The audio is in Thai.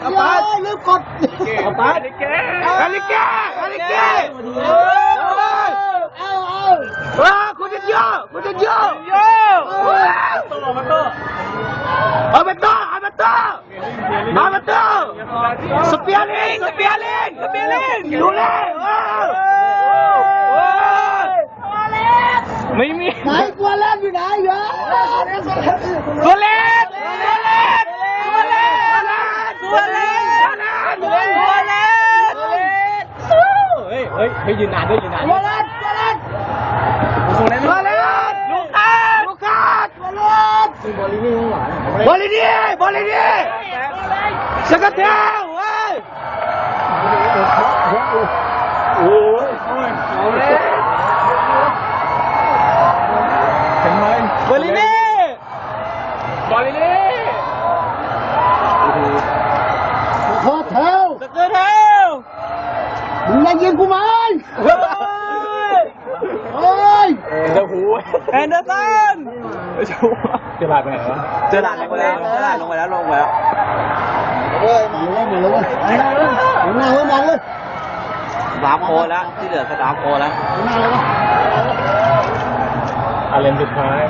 เอาไปลืมกดเอาไปคาลิเก้คุณจะเยอะเอาไปต่อสเปียริงดูเลยไม่มีไหนตัวเล่นอยู่ไหนเยอะตัวเล่นเฮ้ยยืนนานด้วยตัวเล่นลูกค้าบอลลีนี่สกัดเท้าเฮ้ยโอ้ยเอาเลยเห็นไหมบอลลีนี่ขอเท้าสกัดเท้ามึงได้ยินกูไหมเฮ้ยแอนเดอร์สันเจอหลาดไปไหนวะเจอหลาดลงไปแล้วเฮ้ยมาเลยสามโคแล้วที่เหลือก็สามโคแล้วอาเลนสุดท้าย